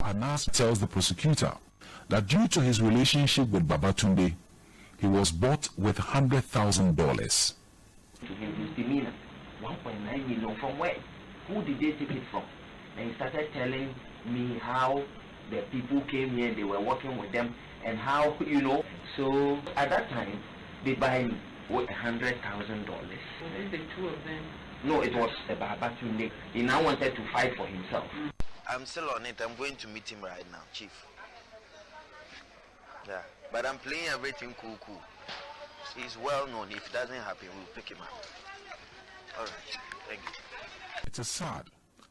Anas tells the prosecutor that due to his relationship with Babatunde, he was bought with $100,000. Misdemeanor, 1.9 million from where? Who did they take it from? And he started telling me how the people came here, they were working with them, and how, so at that time, they buy me with $100,000. The two of them? No, it was Babatunde. He now wanted to fight for himself. I'm still on it. I'm going to meet him right now, Chief. Yeah, but I'm playing everything cool. He's well known. If it doesn't happen, we'll pick him up. All right, thank you. It is sad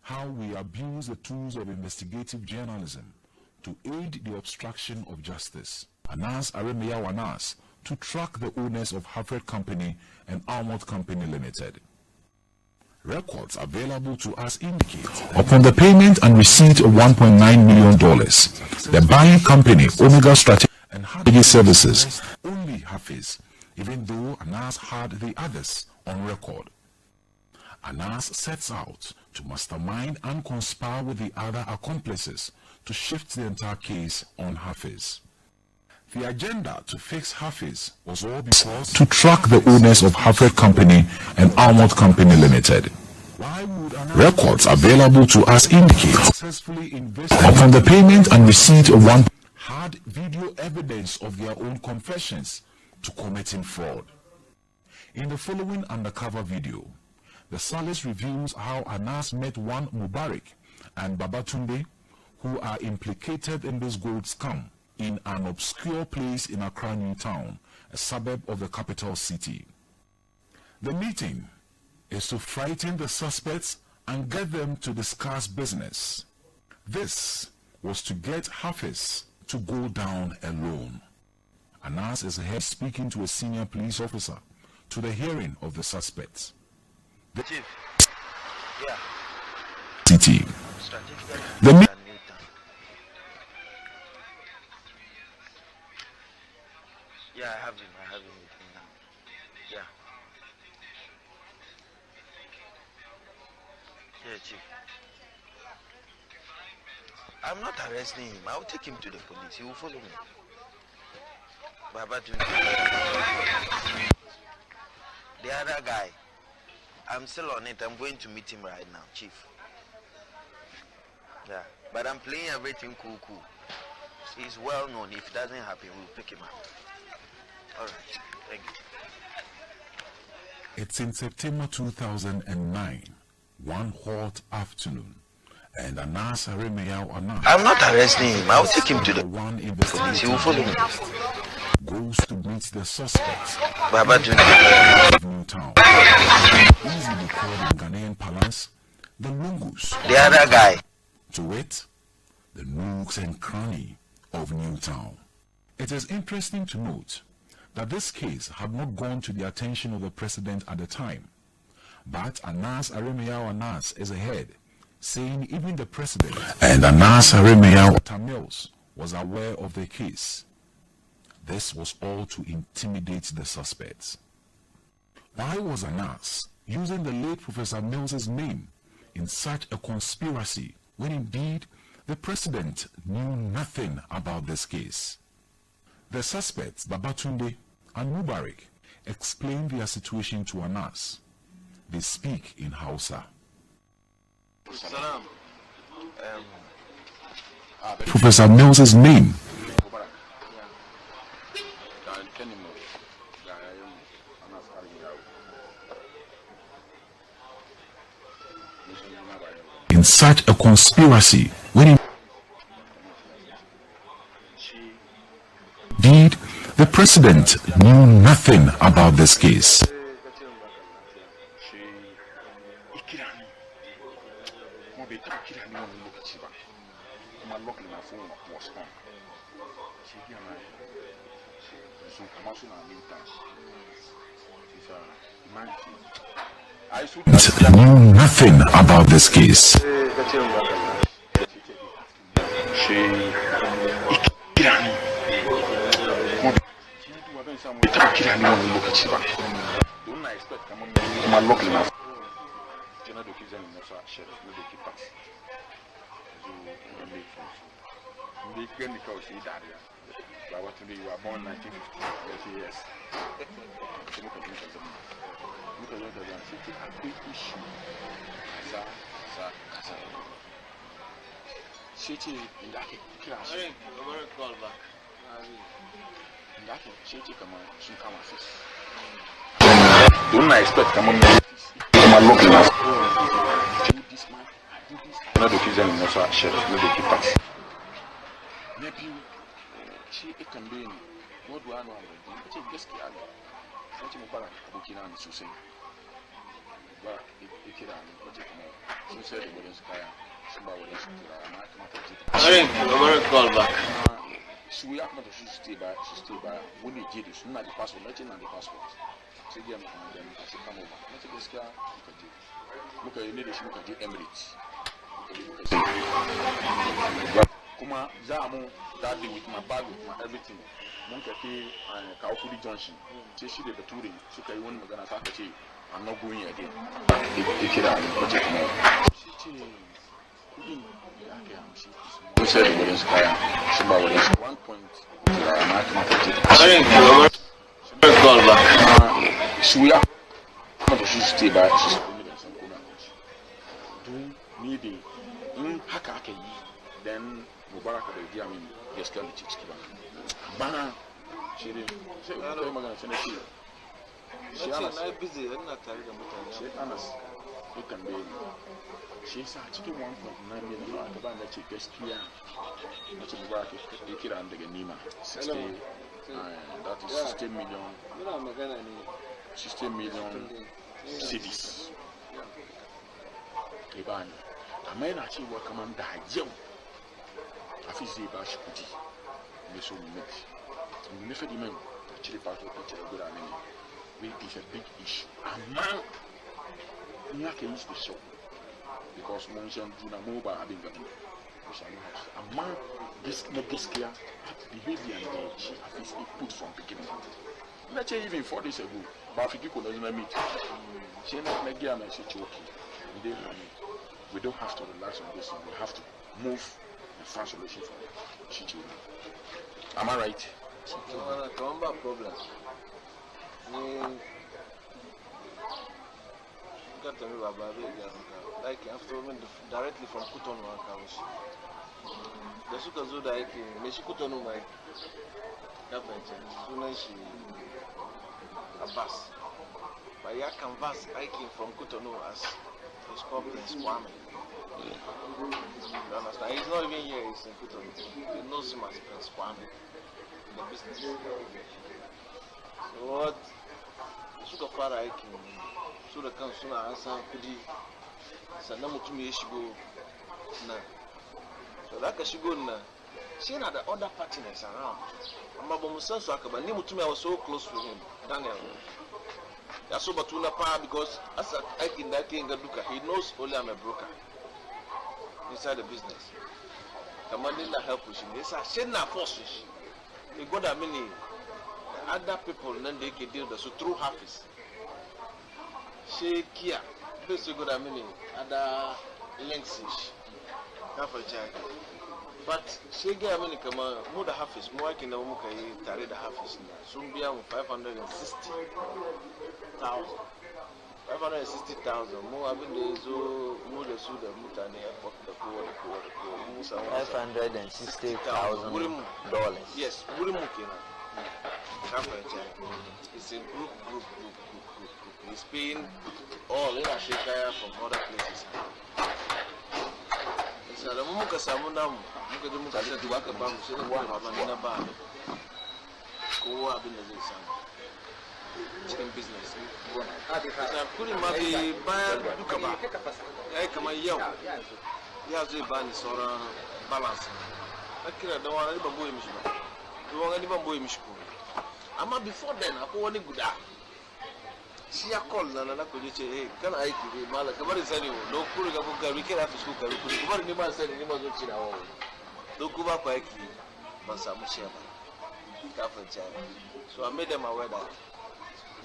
how we abuse the tools of investigative journalism to aid the obstruction of justice. Anas Aremeyaw Anas to track the owners of Harvard Company and Almond Company Limited. Records available to us indicate upon the payment and receipt of $1.9 million, the buying company Omega Strategy and Strategy Services only Hafiz, even though Anas had the others on record. Anas sets out to mastermind and conspire with the other accomplices to shift the entire case on Hafiz. The agenda to fix Hafiz was all because to track the owners of Harvard Company and Almond Company Limited. Records available to us indicate upon the payment and receipt of one had video evidence of their own confessions to committing fraud. In the following undercover video, the Salis reveals how Anas met one Mubarak and Babatunde, who are implicated in this gold scam, in an obscure place in Accra New Town, a suburb of the capital city. The meeting is to frighten the suspects and get them to discuss business. This was to get Hafiz to go down alone. Anas is ahead speaking to a senior police officer to the hearing of the suspects. The Chief, yeah. city. The Yeah, I have him with me now. Yeah. Yeah, Chief. I'm not arresting him. I'll take him to the police. He will follow me. Baba, the other guy, I'm still on it. I'm going to meet him right now, Chief. Yeah, but I'm playing everything cool. He's well known. If it doesn't happen, we'll pick him up. All right, thank you. It's in September 2009, one hot afternoon, and Anas Aremeyaw Anas. I'm not arresting him. I'll take him to the one police. He will follow me. Goes to meet the suspects. Baba, New Town, easily called in Ghanaian parlance, the Lungus. the other guy. To it, the nooks and cranny of New Town. It is interesting to note that this case had not gone to the attention of the president at the time, but Anas Aremeyaw Anas is ahead, saying even the president and Anas Aremeyaw Tamils was aware of the case. This was all to intimidate the suspects. Why was Anas using the late Professor Mills's name in such a conspiracy when indeed the president knew nothing about this case? The suspects, Babatunde and Mubarak, explain their situation to Anas. They speak in Hausa. Professor Mills's name in such a conspiracy when indeed the president knew nothing about this case. Knew nothing about this case. they can call she that. But what today you are born 1950 yes. Look at that. City a big issue. Kasa. City in that class. I'm going to call back. In that city come on, she come office. Don't I expect come on. I'm looking at this man. Not the kids and also share not the keepers. Maybe she can be what do I know? It's a guest kid. Such a mobile booking on to say. But it can so said the wooden sky. Somebody I'm going to call back. So we have not to stay by. When they did this, not the passport, nothing on the passport. So they are not them. I said, come over. Not a guest car. Look at you need to look at the Emirates. Kuma Zamu that day with my bag, with my everything. Monkey and Kaufuli Junction. She did the touring. So I want to attack it. I'm not going again. The kid out of the who said it was somebody was 1 point. I'm going to call back. So we are not to stay by. Do need it. Haka then Mubarak the I mean yes can the chicks Bana she did say I'm gonna finish it. She honest busy and not tired she honest it can be she's actually 1.9 million at the band that she gets here. That's Mubarak the kid and the Nima 60 that is 16 million 16 million cities. Iban a man actually will come and die. Yo, I feel say about Shukudi. We so much. We never demand actually part of the picture. Good at me. It is a big issue. A man, you can use the show because Monson do not move by having got a man. This clear behavior and she has put from beginning. Not even 4 days ago, but if you could not meet, she not like a message okay. We don't have to relax on this. We have to move and find solution for the situation. Am I right? Come back problem. Got to remember like after directly from Cotonou accounts. The Sukazu like Meshi Cotonou my government soon as she a bus. But ya canvas hiking from Cotonou as his company Swami. You understand? He's not even here, he's in Cotonou. He knows him as Prince Swami in the business. So what Suka Fara hiking, so the council answer Kudi Sanamutumi Shigo na. So that Kashigo na. She had the other partners around. Mabamusan Swakaba, Nimutumi was so close to him, Daniel. That's so Batuna Pa because as I in that thing he knows only I'm a broker inside the business. Commanding the help with him. They say send na forces. They got that many other people and then they can deal with so through Hafiz. She Kia. They say got that many other links. But she get many come more the Hafiz, more can the Muka carry the Hafiz. Soon be 560,000. 560,000 more having the zoo, more the Suda Mutani airport, the poor, 560,000 Yes, Murimukina. It's a group. He's paying all in a shakaya from other places. So the Muka Samunam, Muka said to work about Savannah Band. Go up in the sun. Chicken business. So put him up the buyer Dukaba. I come a young. He has a band or balance. I can't don't want any boy Michigan. You want any boy Michigan. I'm not before then. I go on a good. See a call and I could say, hey, can I give you Malak? What is anyone? No Kuriga, we can't have to school. What any man said, anyone would see our own. No Kuba Paiki, Masamushema. So I made them aware that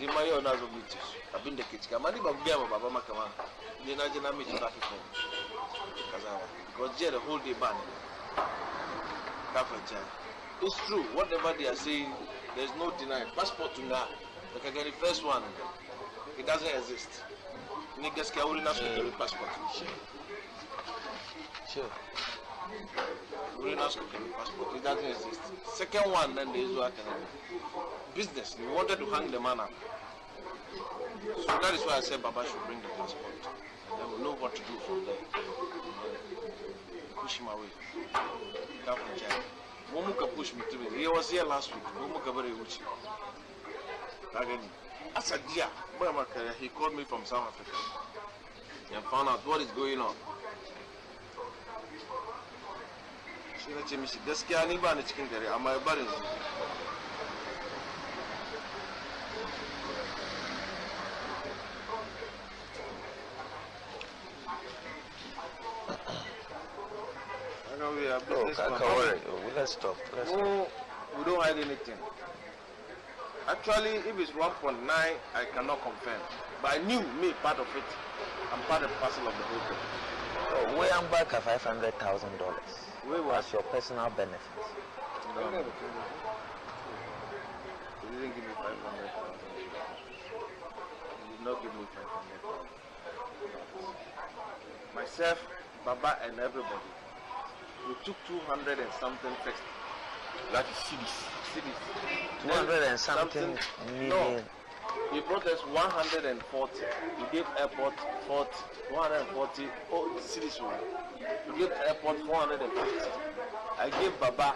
the mayor has a meeting. I've been the kitchen. I'm not even Baba Makama. The Najana meeting people. Because the whole day ban. It's true. Whatever they are saying, there's no denying. Passport to now, like the first one, it doesn't exist. Niggas can not carry passport. Sure. We not carry passport. It doesn't exist. Second one, then there is what business. We wanted to hang the man up. So that is why I said Baba should bring the passport. And then we'll know what to do from there. Push him away. Momuka pushed me to me. He was here last week. Momuka very much. Again, as a dear, he called me from South Africa and found out what is going on. She let me see. This guy, I'm a chicken curry. I'm a barren. Let's stop. We don't hide anything. Actually, if it's 1.9, I cannot confirm. But I knew me part of it. I'm part and parcel of the whole thing. So, we am back at $500,000. As your personal benefit. No. You didn't give me 500,000. You did not give me 500,000. Myself, Baba, and everybody. We took 200 and something first. That is cities. 200 and something million. No, he brought us 140. He gave airport 40, 140. Oh, cities one. He gave airport 450. I gave Baba.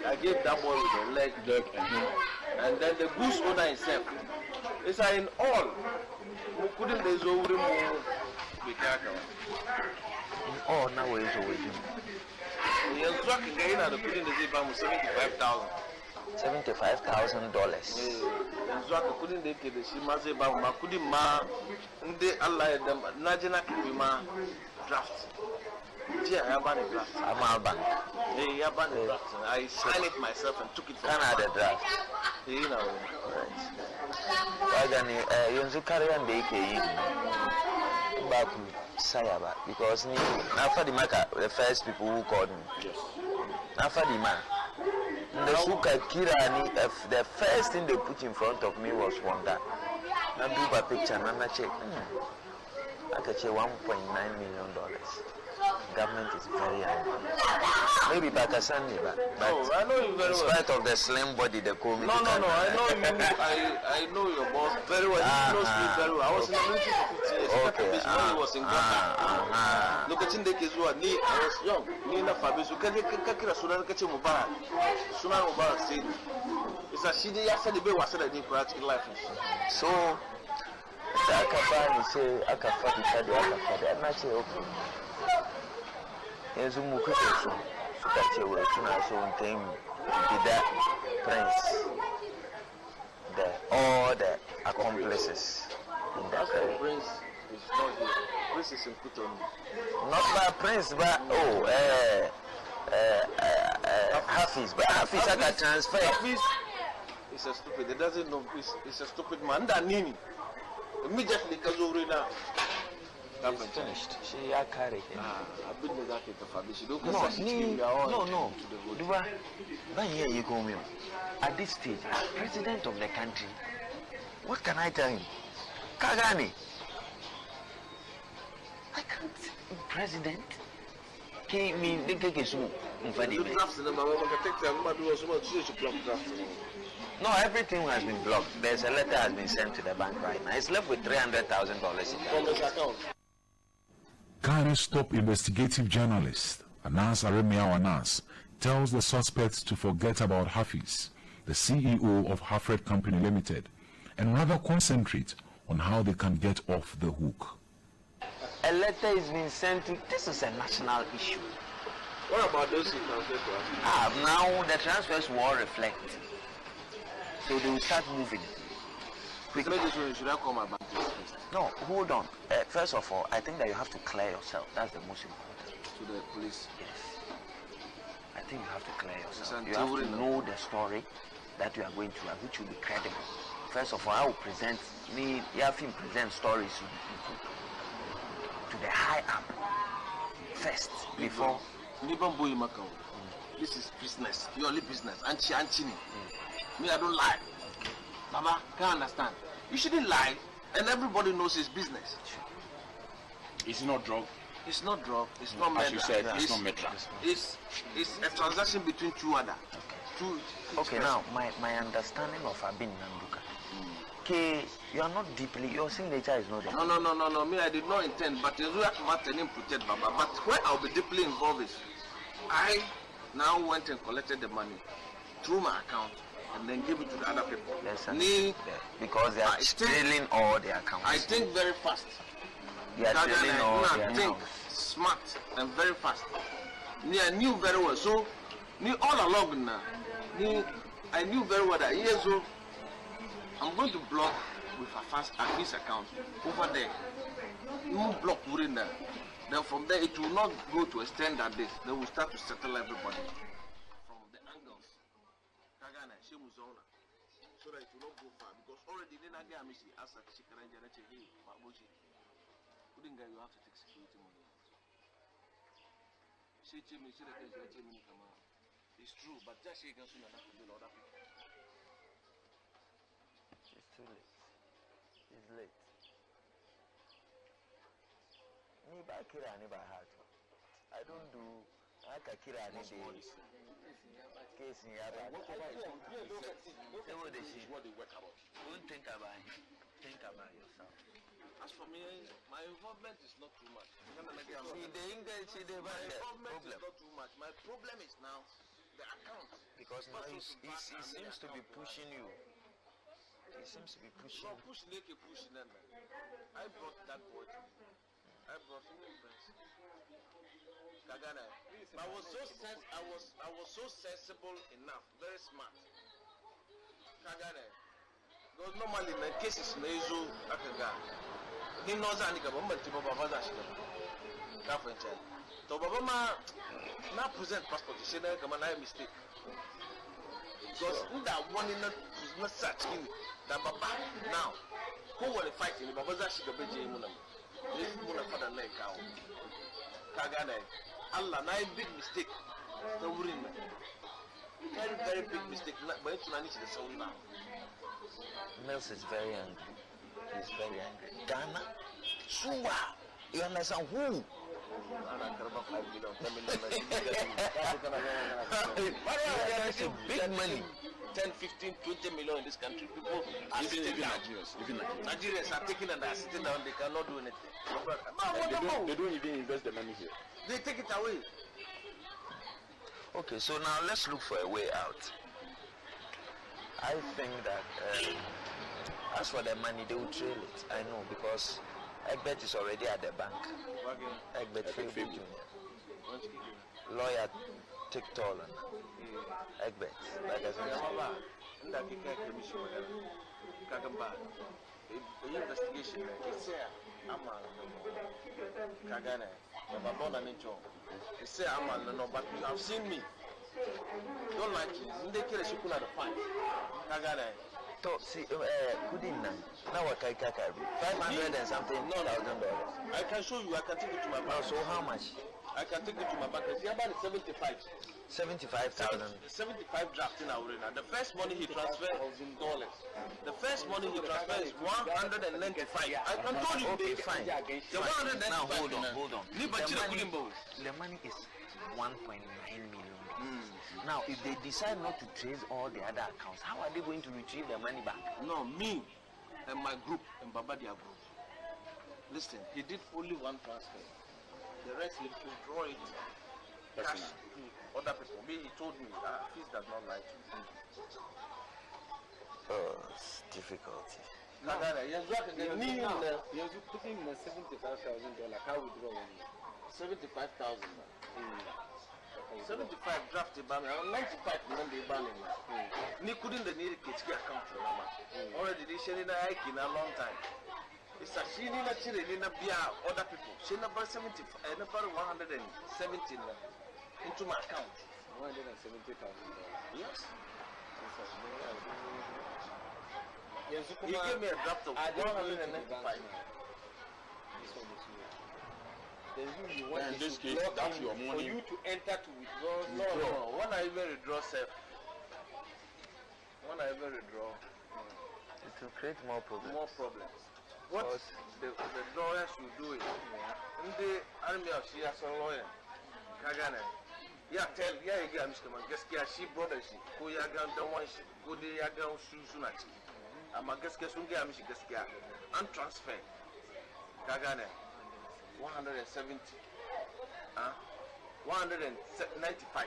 I gave that boy with the leg. And then the goose owner himself. It's in all. We couldn't do so. Oh, now we're waiting. You're talking again at the putting the zip on $75,000. $75,000. Zaka couldn't they get the Shimaze Bama couldn't ma they allied them Najana Kipima draft. Yeah, I have a draft. I'm a bank. Hey, I have a draft. I signed it myself and took it from Canada draft. You know. Right. You carry on the back Sayaba because after the market, the first people who called me. Yes. After the man, the Suka Kirani, the first thing they put in front of me was Wanda. I do a picture and I check. I can check $1.9 million. Government is very high. Maybe Pakistan, but I know you very well. In spite of the slim body, the community. No. I know you. I know your boss very well. He knows me very well. I was in the military for 50 years. Okay. When he was in Ghana. Look at the case. I was young. Nina Fabiso. Kakira Sunan Kachi Mubarak. Sunan Mubarak said, "It's a shitty. After the bay was said, I didn't practice life." So, Akabani say, Akafati Kadi, Akafati. I'm not saying okay. There's a Mukuto. Sukachi will soon as one thing. The prince. All the accomplices in that area. Prince is not here. Prince is in Kutoni. Not by prince, but Hafiz. But Hafiz had a transfer. Hafiz is a stupid. He doesn't know. He's a stupid man. That Nini. Immediately, because over now. It's finished. She are carrying. I've been with that to Fabish. No. Duba, but here you go, me. At this stage, as president of the country, what can I tell him? Kagani. I can't. President. Came in the case. No, everything has been blocked. There's a letter has been sent to the bank right now. It's left with $300,000 in his account. Ghana's top investigative journalist, Anas Aremia Anas, tells the suspects to forget about Hafiz, the CEO of Hafred Company Limited, and rather concentrate on how they can get off the hook. A letter is being sent to. This is a national issue. What about those who transfer to us? Now the transfers will reflect. So they will start moving. Should I call my bank first? No, hold on. First of all, I think that you have to clear yourself. That's the most important. To the police? Yes. I think you have to clear yourself. You have to know the story that you are going to have, which will be credible. First of all, I will present me. You have to present stories to the high up first before. this is business, purely business. Anchi. Me, I don't lie. Baba, can't understand. You shouldn't lie, and everybody knows it's business. It's not drug. It's not drug. It's not As you said, murder. it's not murder. It's a transaction between two other. Okay, now my understanding of Abin Nanduka. Okay, you are not deeply. Your signature is not there. No. Me, I did not intend, but it's not matter in protect Baba. But where I'll be deeply involved is, I now went and collected the money through my account and then give it to the other people. Because they are stealing all their accounts. I think very fast. They are stealing all their think accounts. smart and very fast. I knew very well. So, all along now, I knew very well that years old, I'm going to block with a fees account over there. No block within there. Then from there, it will not go to extend that this. They will start to settle everybody from the angles. So that it will not go far. Because already, then I get a mission as a chicken and you have to take security money. It's true, but just she can soon enough to do other people. It's too late. It's late. I don't do. I can kill any day. Case in What they work about. Don't think about it. Think about yourself. As for me, my involvement is not too much. The English, my involvement is not too much. My problem is now the account. Because now he seems to be pushing you. He seems to be pushing. No, push. I brought that boy to me. I brought him in friends. Kagana. I was so sensible enough, very smart. Kagana. Because normally in cases Mezu Akaga. He knows Anika Bomba to Baba Dash. Carpenter. So Baba now present passport, he said come on, I mistake. Because that one in not such in that Baba now. Who will fight in Baba Dash the Beji Munam? This Muna Father Lake cow. Kagana. Allah, now a big mistake. The Wurin. Very, very big mistake. But it's not the sound now. Mills is very angry. He's very angry. Ghana? Suwa! You understand who? That's a big money. 10, 15, 20 million in this country. People are sitting down. Nigerians are taking and they are sitting down. They cannot do anything. They don't even invest the money here. They take it away. Okay, so now let's look for a way out. I think that as for the money, they will trail it. I know because Egbert is already at the bank. Egbert Jr. Lawyer TikTok. Egbert. Like I said. Investigation. But you have seen me. Don't like it. They kill a shikuna the fine. Kagana. So see, good enough. Now what can I 500 and something $1,000. I can show you. I can take it to my bank. So how much? I can take it to my bank. It's about 75. 75,000. 75 drafting already. The first money he transferred $1,000. The first money he transferred is 195. I can tell you. Okay, fine. The 195. Now hold on. The money is 1.9 million. Now, if they decide not to trace all the other accounts, how are they going to retrieve their money back? No, me and my group and Babadia group. Listen, he did only one transfer. The rest he withdraw it cash to other people. Me, he told me fees does not lie to me. Oh, it's difficulty. He has put in $75,000. How withdraw money? 75,000. 75 drafted by me. 95 million they ban me. Ni couldn't the need a account for them. Already they sharing a hike in a long time. It's a she need a chili in a beer other people. She number 70 number 170 into my account. $170,000. Yes. He gave me a draft of 195. then you want in to this case, block that's him your for money. you to enter to withdraw. No. When I even withdraw, It will create more problems. What the lawyers should do is, in the army of she as a lawyer, Kagana. Yeah, you get Mr. Mangaska, she brother, she go yagan, the one she go the yagan, Susunati. And Mangaska Sunga, Michigaska, and transfer. Kagana 170, 195.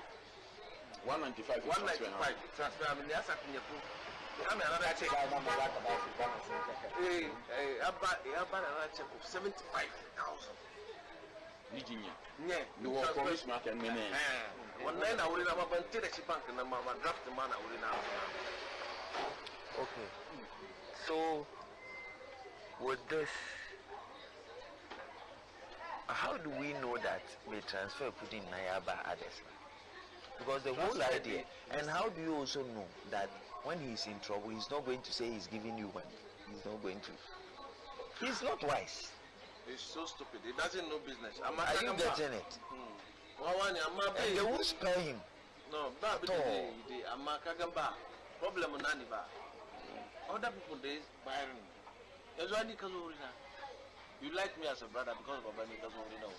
195 transfer. I mean, that's a thing. I mean, another check. Another check of 75,000. Yeah, you will promise me and many. One night I will have a Tennessee bank and I'm a draft man. I will now. Okay. So, with this, how do we know that we transfer put in Nayaba others? Because the whole idea, and how do you also know that when he's in trouble, he's not going to say he's giving you money? He's not going to. He's not wise. He's so stupid. He doesn't know business. Are you getting it? And they won't spare him. No, but I'm a Kagamba. Problem on Naniba. Other people they Byron. You like me as a brother because of Babani Kazorino.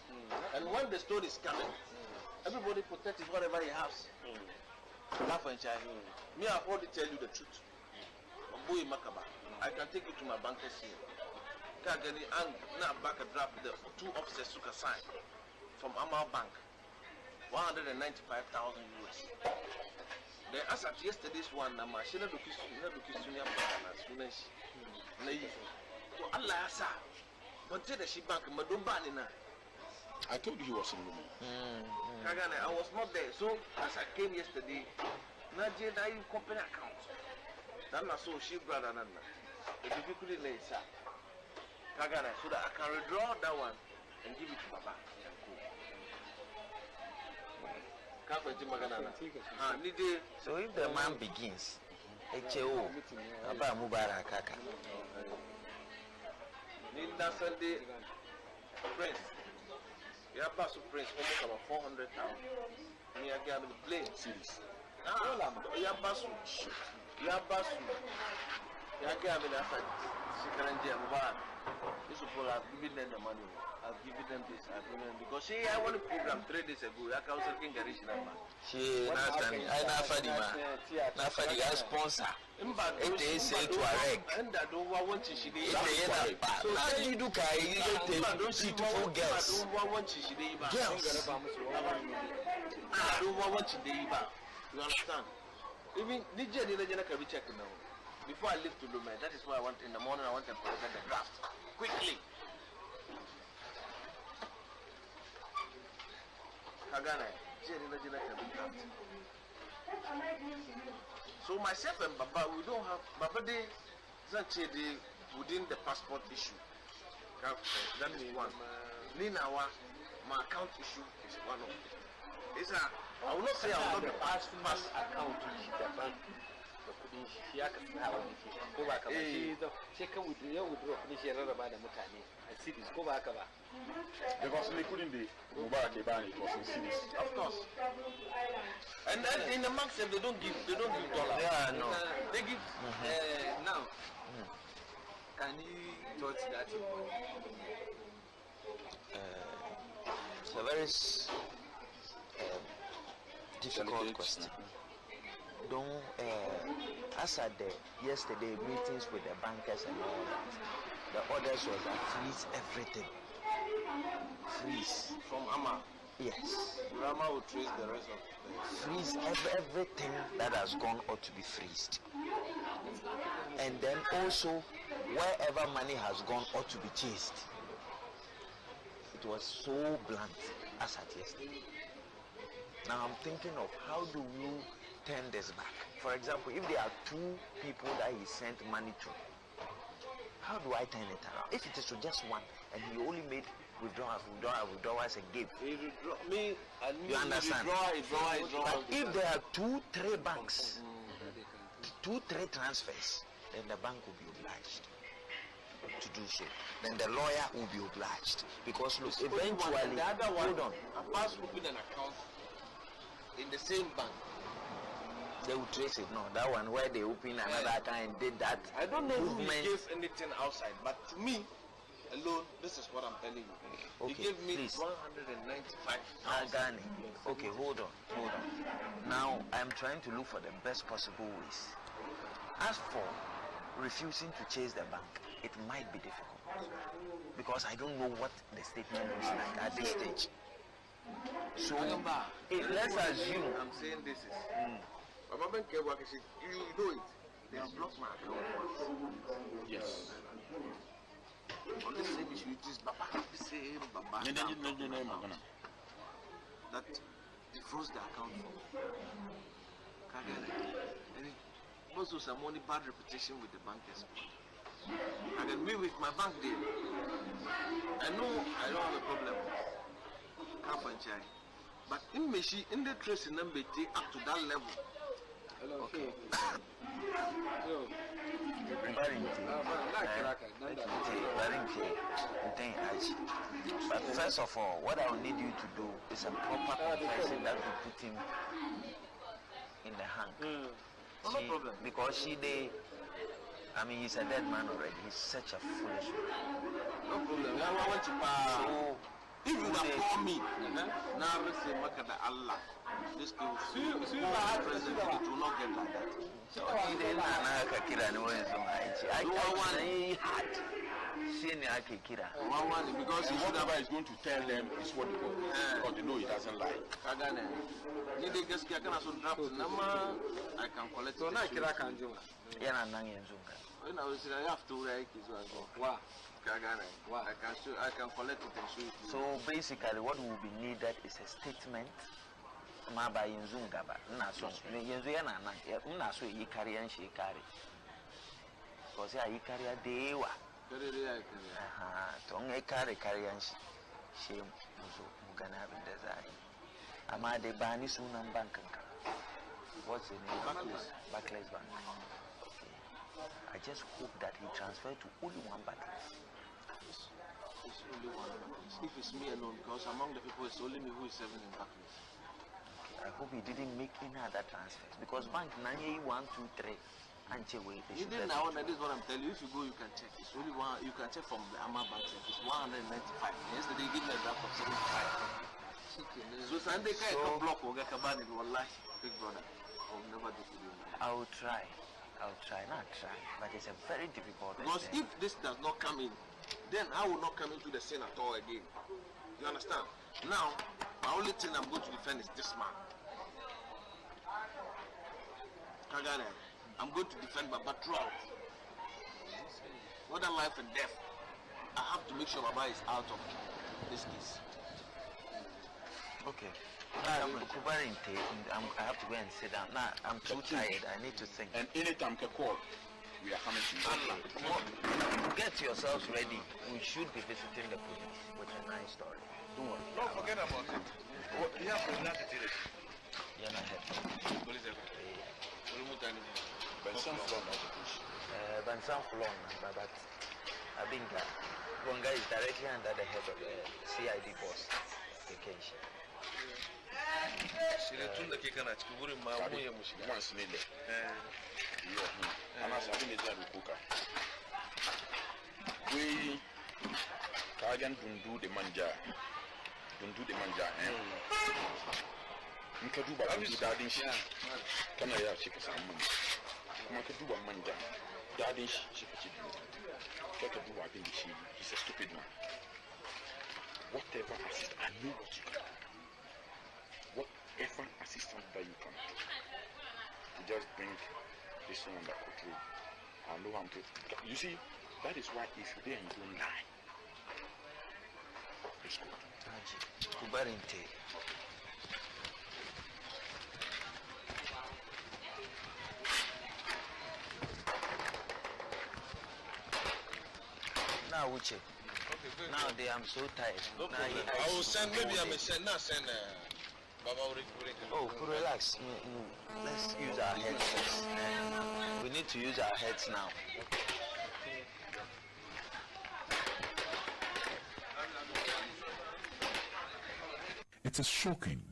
And when the story is coming, everybody protects whatever he has. Me, I want to tell you the truth. I can take you to my bankers here. And now back a draft the 2 officers took a sign from Amal Bank, 195,000 US. Then as at yesterday's one, the machine to Allah sa. But the she bank Madumbanina. I told you he was in Rome. Kagane, I was not there. So as I came yesterday, Najeda company account. That was so she brother Nana. The difficulty later. Kagane, so that I can withdraw that one and give it to Baba. So if the man begins, HO, Abba Mubarak Kaka. Ninda Sunday, Prince. You have Basu Prince almost about 400,000. You have given the plane series. You have Basu. You have Basu. You have given the asset. These people have given them the money. I've given them this. I've given them because I want to program 3 days ago. I can't say English number. She Nafadi sponsor. It is said to Areg. And I don't want to see the so you do don't see two girls. Girls. I don't want to see you understand? Even DJ Nina can be checking now. Before I leave to Lumen, that is why I want in the morning. I want to present the draft quickly. Kagana, so myself and Baba, we don't have Baba de Zanche within the passport issue. That is one. Nina, my account issue is one of them. It's a, I will not say I will not be pass account to the bank. Because they couldn't be Mubarak ban, it was in cities. Of course. And then in the banks they don't give dollars. Yeah, no. They give now. Can you touch that? It's a very difficult question. Don't as at the yesterday meetings with the bankers and all that, the orders was that freeze everything. Freeze. From Amma. Yes. Rama will trace the rest of the Freeze everything that has gone ought to be freezed. And then also wherever money has gone ought to be chased. It was so blunt as at yesterday. Now I'm thinking of how do you turn this back. For example, if there are 2 people that he sent money to, how do I turn it around? If it is to just one and he only made withdrawals and gave. You understand? But if there are 2-3 banks, 2-3 transfers, then the bank will be obliged. to do so, then the lawyer will be obliged. Because look, Only one, eventually, the other one, hold on, apart from opening an account in the same bank, they will trace it. No, that one where they open another account and did that. I don't know who movement. gave anything outside, but to me alone, this is what I'm telling you. Okay, He gave me please. 195,000. Agani. Okay, hold on. Now I'm trying to look for the best possible ways. As for refusing to chase the bank, it might be difficult because I don't know what the statement looks like at this stage. So let's assume. I'm saying this is. Baba Ben Kewa, you know it. They have blocked my account once. Yes. On the same issue, it is Baba. Baba. That they froze the account for me. And it also some money bad reputation with the bankers. I can be with my bank deal. I know I don't have a problem. Can't find child. But in Meshi, in the tracing number up to that level. Okay. But first of all, what I will need you to do is a proper confession that will put him in the hand. No problem. Because he's a dead man already. He's such a foolish man. No problem. I want to So, if you have called me, now let's say Makada Allah. This thing president, it will not get like that. so he didn't Because he should Whatever have is going to tell them is what they go. Because they know he doesn't lie. Kagane. Need to get draft number. I can collect it. When I was I have to write this one. Wow. Kagane. Wow. I can collect it and show it. So basically what will be needed is a statement. Maba Yenzungaba, Naso, Yenzuana, Naso, Ikari and Shikari. Because I carry a dewa. Tongue carry and shame, Mugana in design. Amade Bani Sunam Bankanka. What's the name? Backless Bank. Okay. I just hope that he transferred to only one Backless. It's only one. If it's me alone, because among the people, it's only me who is serving in Backless. I hope he didn't make any other transfers because bank 98123 and you didn't know that is what I'm telling you. If you go, you can check. It's only one. You can check from the Amma Bank. It's 195. Yesterday, give me a draft of 75. So Sunday, can't block or get a bad big brother. I'll never do it. I'll try, not try, but it's a very difficult. Because if this does not come in, then I will not come into the scene at all again. You understand? Now, my only thing I'm going to defend is this man. Kagane, I'm going to defend Baba throughout. Whether life and death, I have to make sure Baba is out of this case. Okay. I have to go and sit down. Now, I'm too tired. I need to think. And anytime can call, we are coming to you. Get yourselves ready. We should be visiting the police with a nice story. Don't worry. Don't forget about it. You have to learn to do it. You're not happy. Bansan Fulon, but Abinga. Bonga is directly under the head of the CID boss. Vacation. She returned the cake and I could put in my way. Once in a day. And I said, I'm going to cook. We can't do the manja. Don't do the manja. Nkaduba do dadin shi kana ya ce ka samu mun kuma ka duba manja dadin shi ka ci ka duba abin da shi he's a stupid man. Whatever assist I know what you can do. Whatever assistance that you can do to just bring this one under control. I know I'm to you see that is why if you're there and you don't lie it's good. Kubarinte. Now, Wiçķěď. Okay, now I'm so tired. No problem. I will send, maybe I may send, not send Baba Oh, relax. Let's use our heads first. We need to use our heads now. It is shocking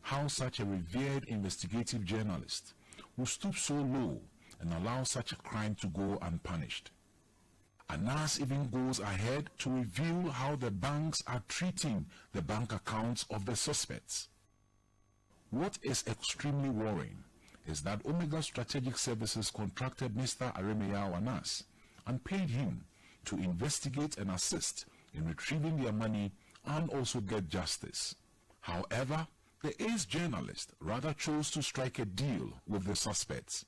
how such a revered investigative journalist will stoop so low and allow such a crime to go unpunished. Anas even goes ahead to reveal how the banks are treating the bank accounts of the suspects. What is extremely worrying is that Omega Strategic Services contracted Mr. Aremeyao Anas and paid him to investigate and assist in retrieving their money and also get justice. However, the ace journalist rather chose to strike a deal with the suspects.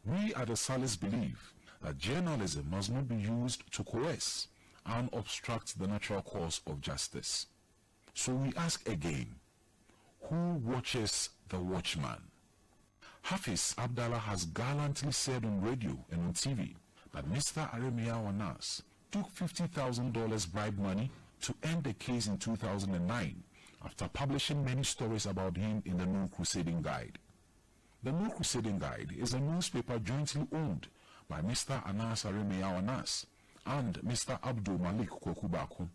We at the Salis believe that journalism must not be used to coerce and obstruct the natural course of justice. So we ask again, who watches the watchman? Hafiz Abdallah has gallantly said on radio and on TV that Mr. Aremeyao Anas took $50,000 bribe money to end the case in 2009 after publishing many stories about him in the New Crusading Guide. The New Crusading Guide is a newspaper jointly owned by Mr. Anas Aremeyao Anas and Mr. Abdul Malik Kwekubaku,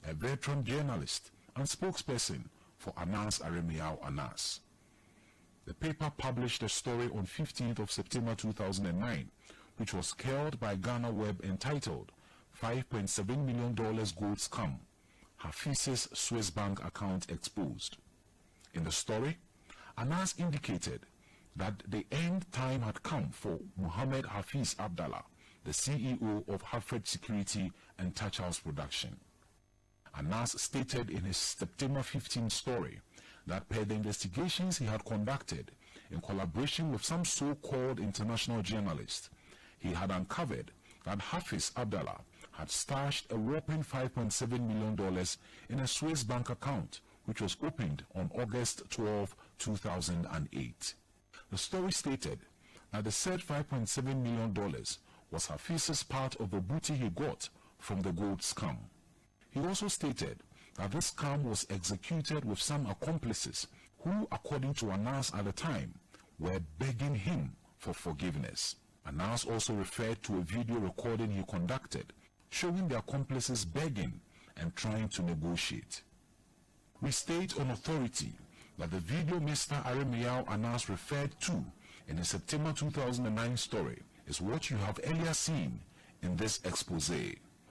a veteran journalist and spokesperson for Anas Aremeyao Anas. The paper published a story on 15th of September 2009, which was curled by Ghana Web entitled $5.7 million gold scam, Hafiz's Swiss bank account exposed. In the story, Anas indicated that the end time had come for Mohammed Hafiz Abdallah, the CEO of Harfred Security and Touch House Production. Anas stated in his September 15 story that per the investigations he had conducted in collaboration with some so-called international journalists, he had uncovered that Hafiz Abdallah had stashed a whopping $5.7 million in a Swiss bank account, which was opened on August 12, 2008. The story stated that the said $5.7 million was Hafiz's part of the booty he got from the gold scam. He also stated that this scam was executed with some accomplices who, according to Anas at the time, were begging him for forgiveness. Anas also referred to a video recording he conducted showing the accomplices begging and trying to negotiate. We state on authority that the video Mr. Aremeyao Anas referred to in the September 2009 story is what you have earlier seen in this expose,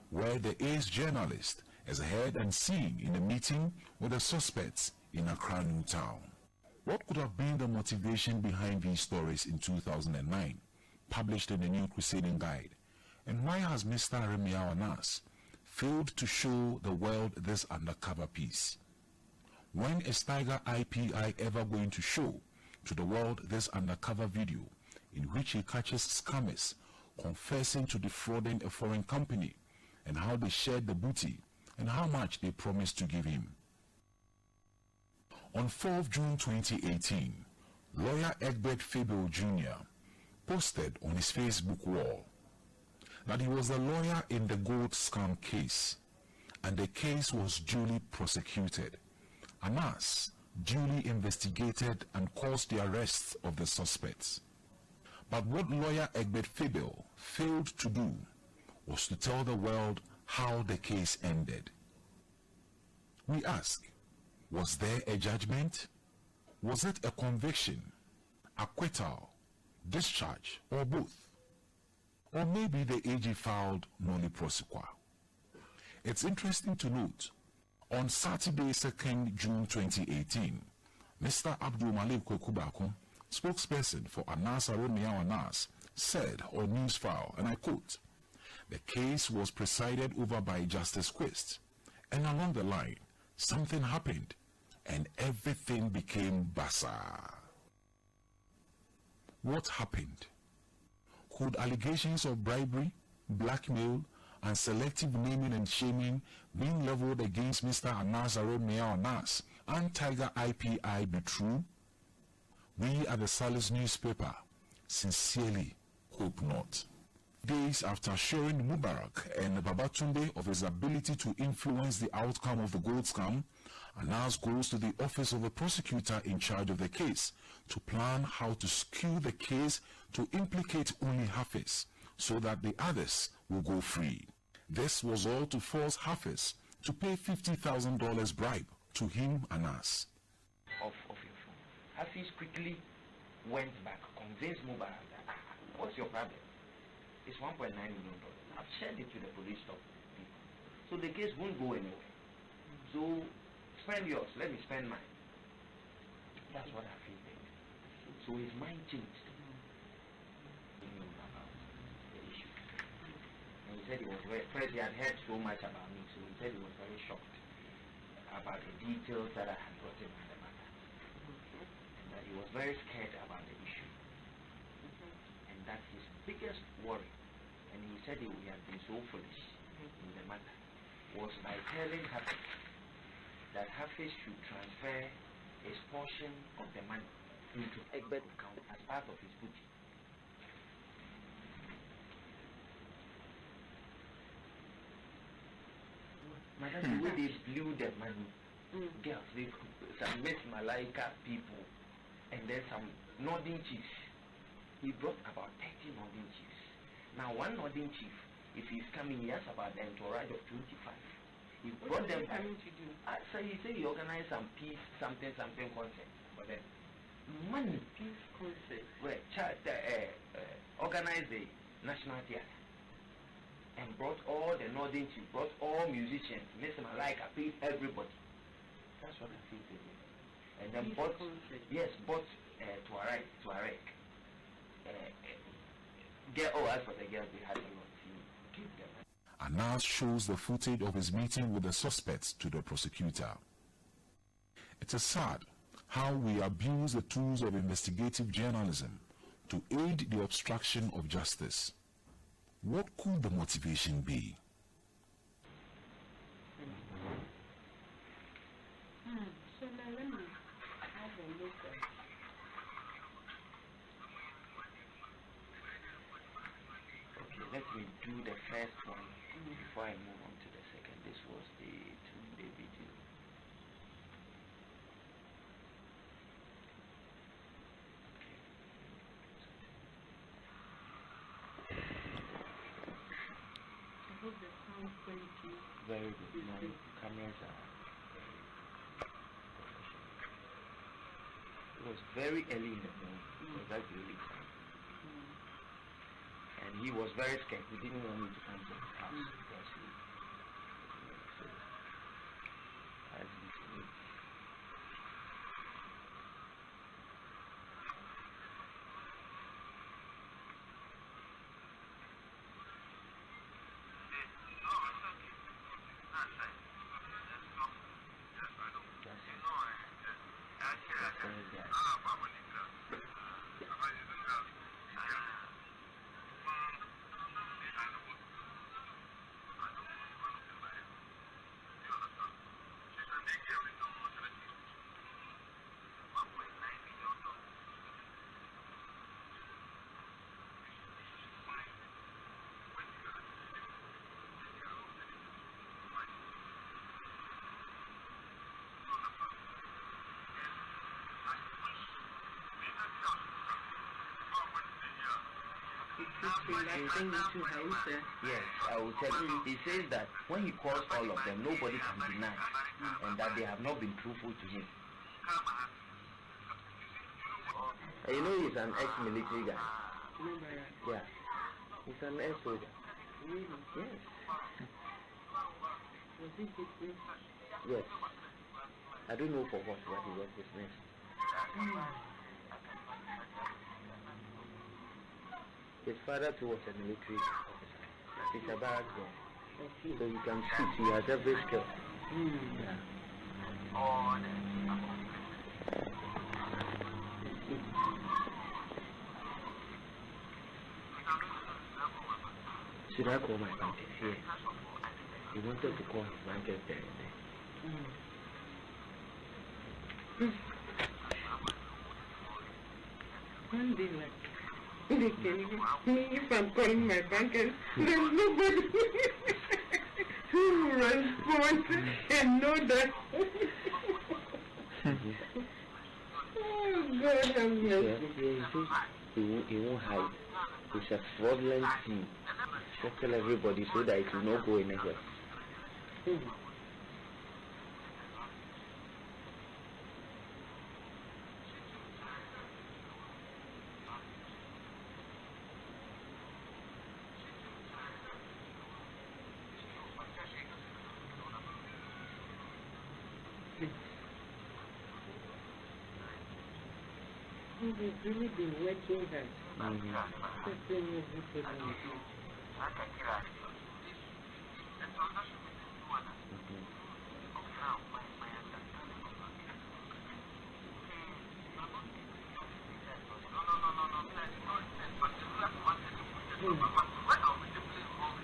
where the ace journalist is heard and seen in a meeting with the suspects in Accra New Town. What could have been the motivation behind these stories in 2009, published in the New Crusading Guide? And why has Mr. Aremeyao Anas failed to show the world this undercover piece? When is Tiger IPI ever going to show to the world this undercover video in which he catches scammers confessing to defrauding a foreign company and how they shared the booty and how much they promised to give him? On 4th June 2018, lawyer Egbert Fabel Jr. posted on his Facebook wall that he was a lawyer in the gold scam case and the case was duly prosecuted. Anas duly investigated and caused the arrest of the suspects. But what lawyer Egbert Fabel failed to do was to tell the world how the case ended. We ask, was there a judgment? Was it a conviction, acquittal, discharge, or both? Or maybe the AG filed noli prosequi. It's interesting to note, on Saturday, 2nd June 2018, Mr. Abdul Malik Kwekubaku, spokesperson for Anas Aremeyao Anas, said on Newsfile, and I quote, "The case was presided over by Justice Quist, and along the line, something happened, and everything became bazaar." What happened? Could allegations of bribery, blackmail, and selective naming and shaming being leveled against Mr. Anas Aremeyao Anas and Tiger IPI be true? We at the Salis newspaper sincerely hope not. Days after assuring Mubarak and Babatunde of his ability to influence the outcome of the gold scam, Anas goes to the office of the prosecutor in charge of the case to plan how to skew the case to implicate only Hafiz so that the others will go free. This was all to force Hafiz to pay $50,000 bribe to him and us. Of your phone. Hafiz quickly went back, convinced Mubarak that, what's your problem? It's $1.9 million. I've shared it to the police people. So the case won't go anywhere. So spend yours, let me spend mine. That's what Hafiz did. So his mind changed. He knew about the issue. And he said he was first he had heard so much about me, so he said he was very shocked about the details that I had brought him on the matter. And that he was very scared about the issue. And that's his biggest worry. And he said he had been so foolish in the matter was by telling Hafiz that Hafiz should transfer his portion of the money into Egbert account as part of his booty. Madam, the way they blew the money, girls, some Miss Malaika people, and then some Northern chiefs. He brought about 30 Northern chiefs. Now, one Northern chief, if he's coming, he has about an entourage of 25. He brought them back. So he said he organized some peace, something concert for them. Money. Peace concert. Well, organized the National Theatre. And brought all the Northern chiefs, brought all musicians, Miss Malaika, paid everybody. That's what I think they did. And then bought Tuareg. As for the girls, they had a lot. He gave them. Anas shows the footage of his meeting with the suspects to the prosecutor. It is sad how we abuse the tools of investigative journalism to aid the obstruction of justice. What could the motivation be? So now let me have a look at. Okay, let me do the first one before I move on to the second. This was the two-day video. I hope the sound quality. Very good. Now, cameras are it was very early in the morning. It was like really time. And he was very scared. He didn't want me to come to his house because he has this need. Yes, I will tell you. He says that when he calls all of them, nobody can deny, and that they have not been truthful to him. You know he's an ex-military guy. Yeah, he's an ex-soldier. Really? Yes. Was he dismissed? Yes. I don't know for what, but he was dismissed. His father too was a military officer. He's a barrack boy. So he can shoot. He has every skill. Yeah. Should I call my banker here? He wanted to call his banker there. One day, like, if I'm calling my banker, there's nobody who will respond and know that. Oh, God, have mercy. He won't hide. It's a fraudulent thing. Just tell everybody so that it will not go anywhere. We've really been working hard.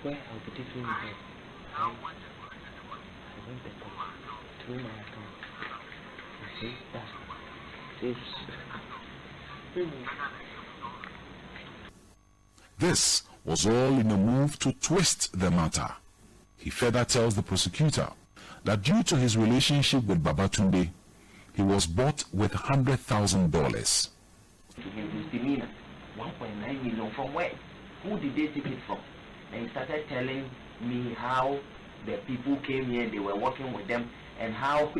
Where I'll be taking it I went the through my account. You see, that's This was all in a move to twist the matter. He further tells the prosecutor that due to his relationship with Babatunde, he was bought with $100,000. misdemeanor. 1.9 million from where? Who did they take it from? And he started telling me how the people came here, they were working with them, and how,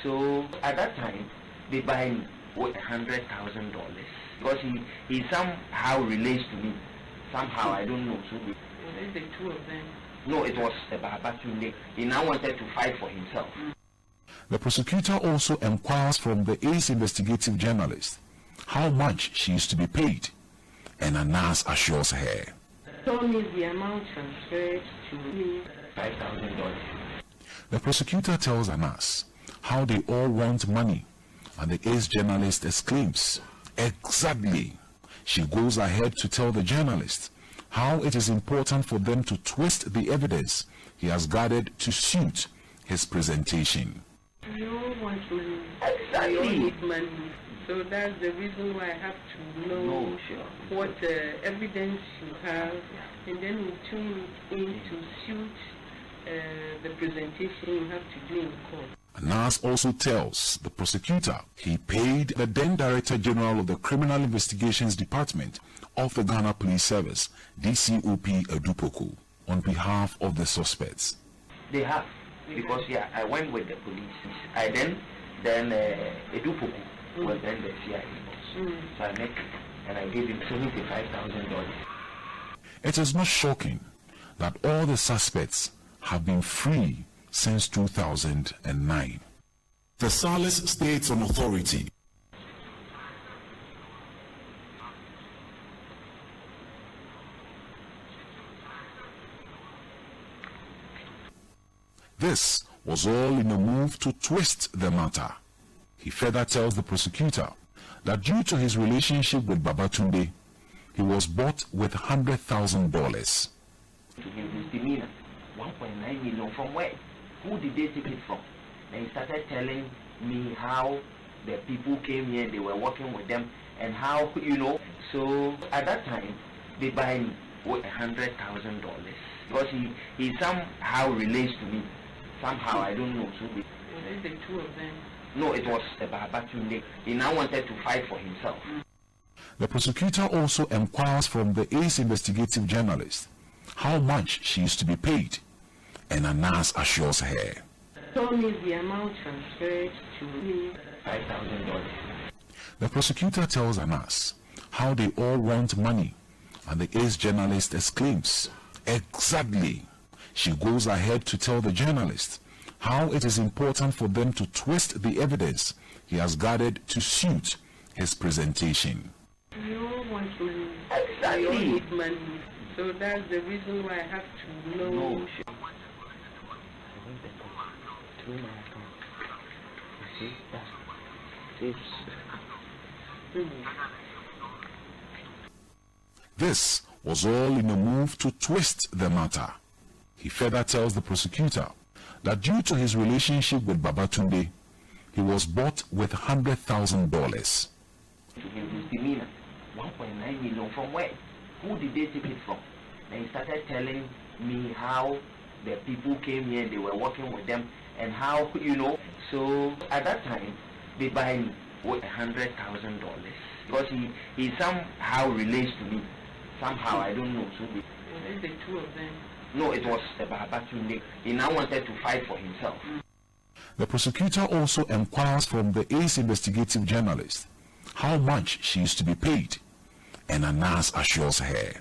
so at that time, they buy me with $100,000 because he somehow relates to me. Somehow, I don't know. So There's the two of them. no, it was the Babatunde. He now wanted to fight for himself. The prosecutor also inquires from the ace investigative journalist how much she is to be paid, and Anas assures her. Told me the amount transferred to me. $5,000. The prosecutor tells Anas how they all want money, and the ace journalist exclaims, "Exactly." She goes ahead to tell the journalist how it is important for them to twist the evidence he has gathered to suit his presentation. We all want to lose. Exactly. We all need money. So that's the reason why I have to know No, sure. what evidence you have, and then we tune it in to suit the presentation you have to do in court. Anas also tells the prosecutor he paid the then Director General of the Criminal Investigations Department of the Ghana Police Service, DCOP Edupoku, on behalf of the suspects. They have, because I went with the police. I then Edupoku was then the CIA boss. So I met him and I gave him $75,000. It is not shocking that all the suspects have been free since 2009. The Salis states on authority. This was all in a move to twist the matter. He further tells the prosecutor that due to his relationship with Babatunde, he was bought with $100,000. Misdemeanor. 1.9 million from where? Who did they take it from? And he started telling me how the people came here, they were working with them, and how, so at that time, they buy me with $100,000 because he somehow relates to me. Somehow, I don't know. So There's the two of them. no, it was the Babatunde. He now wanted to fight for himself. The prosecutor also inquires from the ace investigative journalist how much she is to be paid, and Anas assures her. Told me the amount transferred to me. $5,000. The prosecutor tells Anas how they all want money, and the ace journalist exclaims, "Exactly." She goes ahead to tell the journalist how it is important for them to twist the evidence he has gathered to suit his presentation. The The prosecutor tells Anas how they all want money, and the ace journalist exclaims, "Exactly." She goes ahead to tell the journalist how it is important for them to twist the evidence he has gathered to suit his presentation. We all want to lose. Exactly. We all need money. So that's the reason why I have to know. No. I went through my account. You see, that's This was all in a move to twist the matter. He further tells the prosecutor that due to his relationship with Babatunde, he was bought with $100,000. misdemeanor. 1.9 million from where? Who did they take it from? And he started telling me how the people came here, they were working with them, and how, so at that time, they buy me with $100,000 because he somehow relates to me. Somehow, I don't know. So There's the two of them. no, it was the Babatunde. He now wanted to fight for himself. The prosecutor also inquires from the ace investigative journalist how much she is to be paid, and Anas assures her.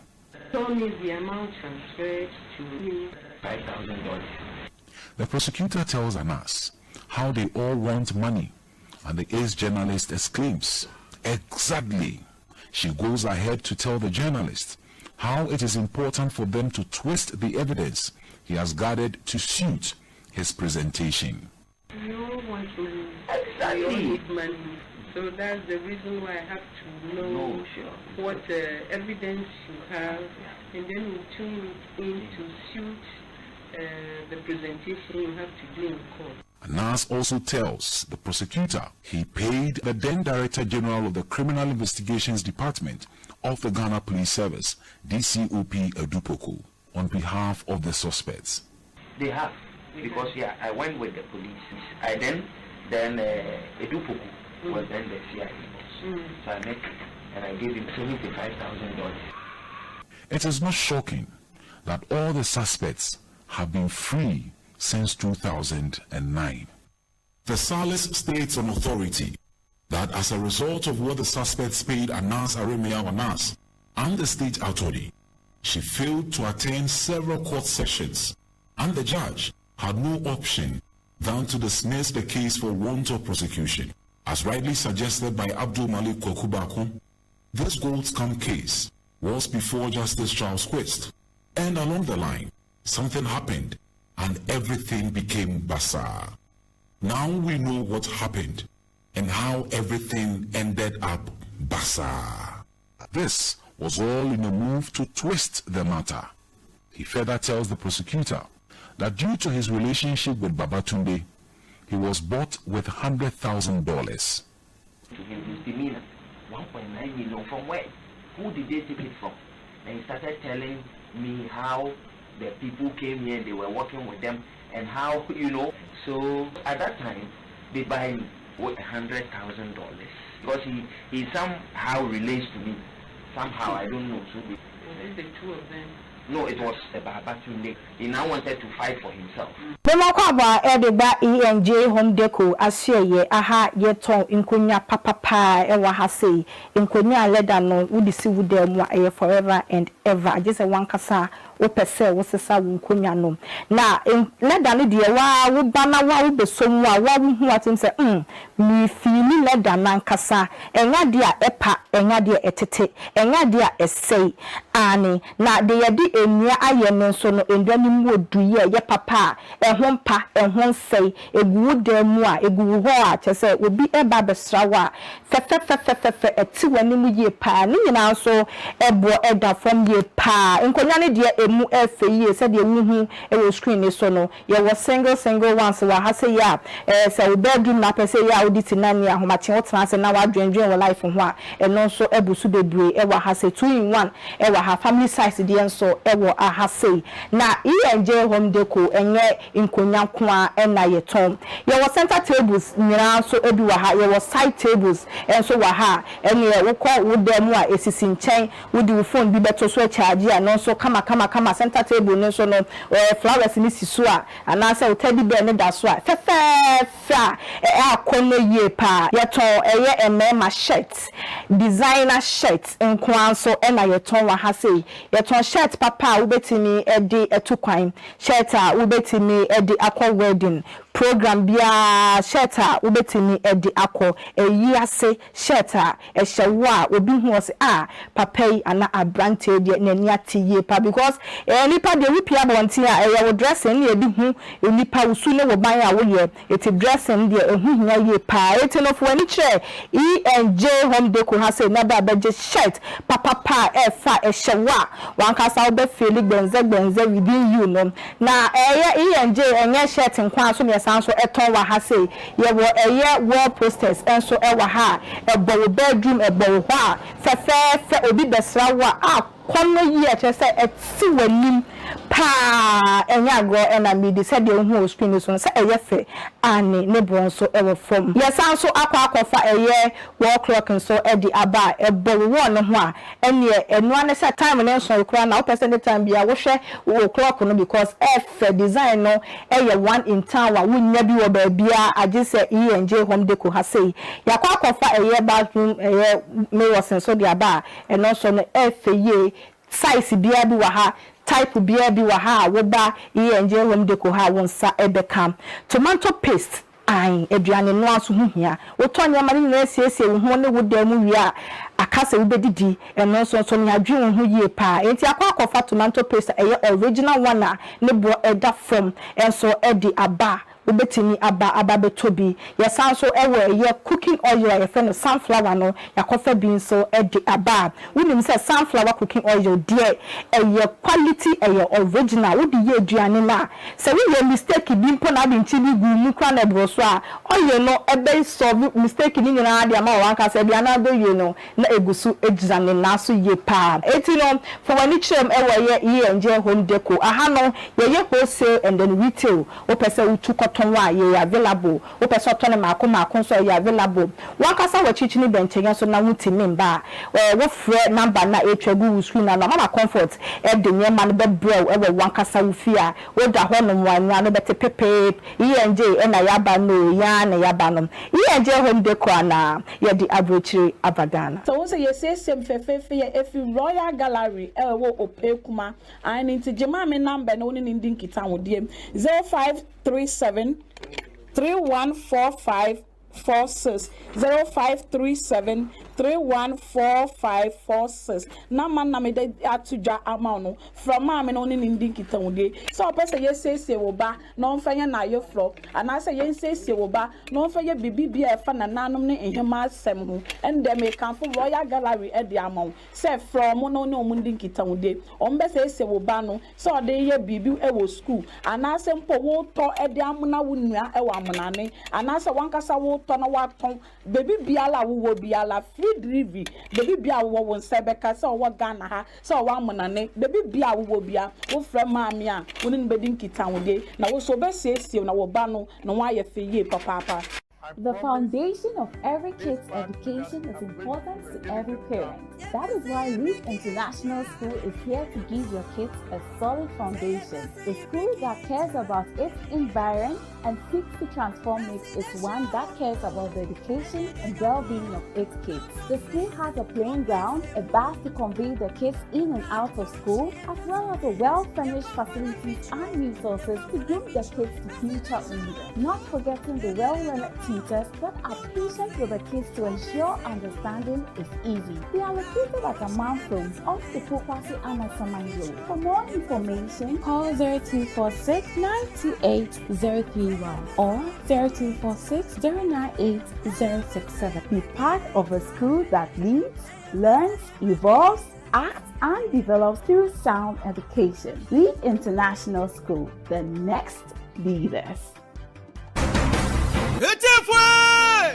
Told me the amount transferred to me. $5,000. The prosecutor tells Anas how they all want money, and the ace journalist exclaims, Exactly. She goes ahead to tell the journalist how it is important for them to twist the evidence he has gathered to suit his presentation. You want to Exactly. need money. So that's the reason why I have to know what evidence you have, and then we tune in to suit the presentation you have to do in court. Anas also tells the prosecutor he paid the then Director General of the Criminal Investigations Department of the Ghana Police Service, DCOP Edupoko, on behalf of the suspects. They have, because I went with the police. I then Edupoko was then the CIA. So I met him and I gave him $75,000. It is not shocking that all the suspects have been free since 2009. The Salis states on authority that as a result of what the suspects paid Anas Aremia Anas and the state attorney, she failed to attend several court sessions, and the judge had no option than to dismiss the case for want of prosecution. As rightly suggested by Abdul Malik Kokubako, this gold scam case was before Justice Charles Quist, and along the line, something happened and everything became bizarre. Now we know what happened and how everything ended up bizarre. This was all in a move to twist the matter. He further tells the prosecutor that due to his relationship with Babatunde, he was bought with $100,000. To his misdemeanor, 1.9 million from where? Who did they take it from? And he started telling me how the people came here, they were working with them, and how, so at that time, they buy me with $100,000. Because he somehow relates to me. Somehow, I don't know. So The two of them. no, it was Babatunde. He now wanted to fight for himself. Bemakwa edeba ENJ home deco asye aha yeton inkonya papa ewa hase inkonya leda no udisi wude mu aye forever and ever just one kasa opese wosesa inkonya no na leda no de wa wo bana wa wo besom wa hu atim se mi fili leda nan kasa enya de a epa enya de etete enya de a esei ani na de ye di enua aye ne so no endwani mu oduye ye papa ehompa ehonsei eguwo demu a eguwo ho a chese obi eba besrawa fe eti wani mu ye pa ni nyina so ebo eda from ye pa nkonya ne de emu efe ye se de wuhu e wo screen ne so no ye wo single once wa ha se ya se bedroom na pese ya audit na ni ahomache wo tran se na wa dwendwen wo life ho a eno so ebusu bebre e wa ha se 2 in 1 e wa ha family size de enso e wo aha se na ENJ home deco enye inkonya kwa ena yeton ye wo center tables nyina so ebi wa ha ye wo side tables enso wa ha ene wo kɔ wo demu a esisi nkyɛn wo di wo phone bi beto so charge a no so kama center table ne so no flowers ni sisu a ana se wo teddy bear ne da so a fa akɔno ye pa yeton eye emema shirt designer shirt nkwan so ena yeton wa ha se yeton shirt papa wo betimi edi etukwan shirt a wo betimi edi akɔ wedding program bia shirt a wo betimi edi akɔ eyi ase shirt a ehyewo a obi hu se papa yi ana abrante de nani atiye pa because nipa de wipia bonti a wo dressing ne ebi hu nipa usu ne wo ban a wo ye eti dressing de ehu hia ye pa eti no fo ani kire ENJ home deco ha se na ba beje shirt papa efa ehyewo a wankasa wo be feel gbenze within you no na ENJ enye shirt nkwa so me san so eton wa ha se ye wo wall posters enso e wa ha ebo bedroom ebo ho a fe obi besra wa kono yi a chese eti wanim pa enya go ena midi se de hu screen so se eyefe ani ne bronso ewo from yesan so akwafa wall clock so e di aba ebo wo no ho a ene enu ane se time ne so kura na person the time bia wo hwe wo clock no because efe design no one in town wa wunya bi wo ba bia age se ENJ home deco ha sei yakwafa bathroom me was so di aba eno so no efe ye size bia bi wa ha type bia bi wa ha wo ba ENJ home deco ha won sa ebekam tomato paste ai aduane no aso hu hia wo to nyama ni na siesie wo ho ne wo da mu wi a akase wo bedidi eno so ne adwen wo ho yie pa enti akwa tomato paste original one a ne bo eda from enso edi aba ubetini aba betobi yesan so ewe ye cooking oil ye fe sunflower no yakofa bean so edi aba wonim say sunflower cooking oil there ye quality ye original wo di ye aduane na say we ye mistake bi mpo na bi ntibi gu mu kra na bro so a oil no ebe solve mistake ni nyina ade ama wanka say bia na do ye no na egusu ejane na so ye pa eti no for wani chrem ewe ye enje home deco aha no ye wholesale and then retail o pese utu wa ye available o person to ne mako so ye available wankasa wa chichi ni benchenya so na wuti memba wo frɛ number na etwagu screen na mama comfort e de nyema no be brew e we wankasa wo fia wo da ho no mwanwa no bete pepe enj e na yaba no ya na yaba no enj home decor na ye di abrochiri abadana so wo say ye say sem fefefe ye efi Royal Gallery e wo opekuma and into jema me number no ni ndin kita wo die 0537 314546 0537 314546 na man na me de atudwa ama no from ma me no ni ndin kita wo die so person ye say wo ba no mfanya na ye flo ana say ye say wo ba no mfanya bibi e fa na nanom ne ehema asem ho and dem e kan for Royal Gallery e de ama say from no ni omu ndin kita wo die o mbe say wo ba no so de ye bibi e wo school ana say mpo wo to e de amuna wo nua e wo amunane ana say wankasa wo to na wa ton baby biala wo biala delivery baby bia wo won sebeka so wo Ghana ha so wo amonane baby bia wo bia wo fra maami a woni nbedi nkita wo de na wo so be siesie na wo ba no na wo aye fe ye papa. The foundation of every kid's education is important to every parent. That is why Leap International School is here to give your kids a solid foundation. The school that cares about its environment and seeks to transform it is one that cares about the education and well-being of its kids. The school has a playing ground, a bus to convey the kids in and out of school, as well as a well-furnished facilities and resources to groom the kids to future leaders. Not forgetting the well-learned teachers that are patient with the kids to ensure understanding is easy. They are located at Amanfrom off the Popasi Amasamango. For more information, call 0246 928 031 or 0246 098 067. Be part of a school that leads, learns, evolves, acts, and develops through sound education. Lead International School, the next leaders.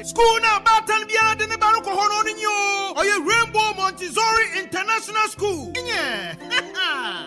School na batan biara de ne baro ko hono ni yo. Oye Rainbow Montessori International School. Yeah.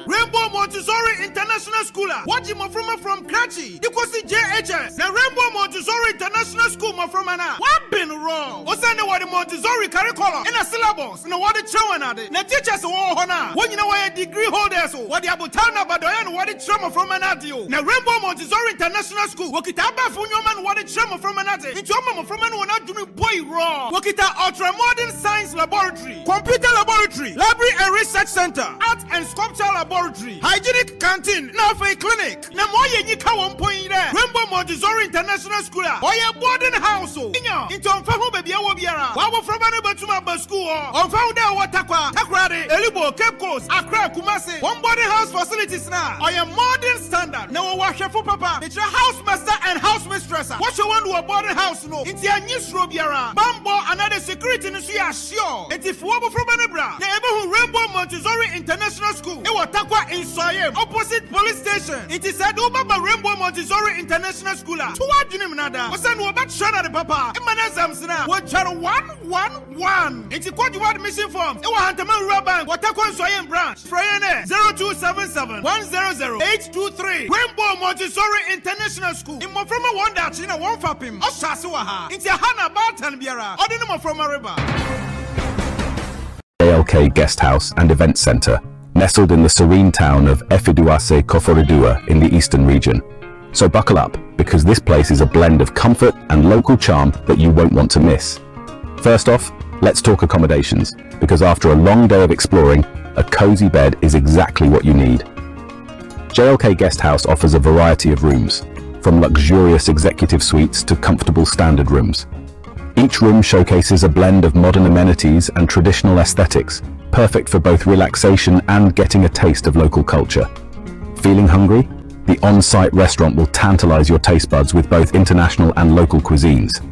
Rainbow Montessori International School. What you from Kratchi? You could see JHS. The Rainbow Montessori International School from ana. What been wrong? What's the what the Montessori curriculum in a syllabus? No what the children are the teachers wo hona. When you know why degree holders what the abutana badoyan what the trauma from anadio. Na Rainbow Montessori International School. Wakitaba funyoman what the trauma from anate. It's your mama from an not doing boy wrong. Wakita ultra modern science laboratory, computer laboratory, library and research center, art and sculpture laboratory, hygienic canteen, now for a clinic. Na moye nika 1 point there. Rainbow Montessori International School. Oye boarding house. Inyo into onfahu baby awo biara. Wawo from anu batuma ba school. Onfahu there watakwa. Takrade, Elibo, Cape Coast, Accra, Kumasi. One boarding house facilities now. Oye modern standard. Na wo washefu papa. It's a house master and house mistress. What you want to a boarding house no? It's a new Robiara, Bambo, another security no see sure. It is Wabo from Anabra. The Ebehu Rainbow Montessori International School. It was Takwa in Soyem, opposite police station. It is said Obaba Rainbow Montessori International School. To what you nada? Was an Wabat Shana the Papa. Emanazamsna. What Charo 111. It's a quad mission form. It was Hantaman Raban. What Takwa Soyem branch. Frayane 0277 100 823. Rainbow Montessori International School. In Moframa Wanda China one fapim. Oshasuaha. It's a Hana Bartan Biara. Ordinamo from a river. JLK Guest House and Event Centre, nestled in the serene town of Efiduase Koforidua in the eastern region. So buckle up, because this place is a blend of comfort and local charm that you won't want to miss. First off, let's talk accommodations, because after a long day of exploring, a cozy bed is exactly what you need. JLK Guest House offers a variety of rooms, from luxurious executive suites to comfortable standard rooms. Each room showcases a blend of modern amenities and traditional aesthetics, perfect for both relaxation and getting a taste of local culture. Feeling hungry? The on-site restaurant will tantalize your taste buds with both international and local cuisines.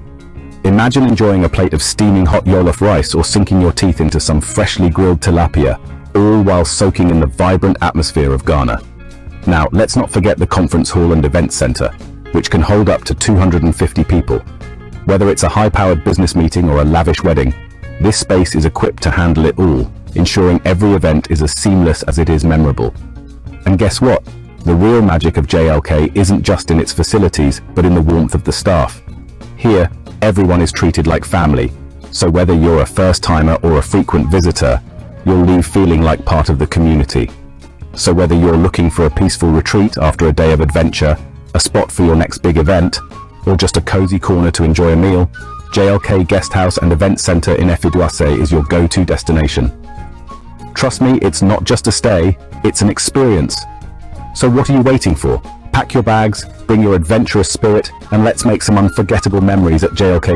Imagine enjoying a plate of steaming hot jollof rice or sinking your teeth into some freshly grilled tilapia, all while soaking in the vibrant atmosphere of Ghana. Now, let's not forget the conference hall and event center, which can hold up to 250 people. Whether it's a high-powered business meeting or a lavish wedding, this space is equipped to handle it all, ensuring every event is as seamless as it is memorable. And guess what? The real magic of JLK isn't just in its facilities, but in the warmth of the staff. Here, everyone is treated like family, so whether you're a first-timer or a frequent visitor, you'll leave feeling like part of the community. So whether you're looking for a peaceful retreat after a day of adventure, a spot for your next big event, or just a cozy corner to enjoy a meal, JLK Guest House and Event Center in Efiduase is your go-to destination. Trust me, it's not just a stay, it's an experience. So what are you waiting for? Pack your bags, bring your adventurous spirit, and let's make some unforgettable memories at JLK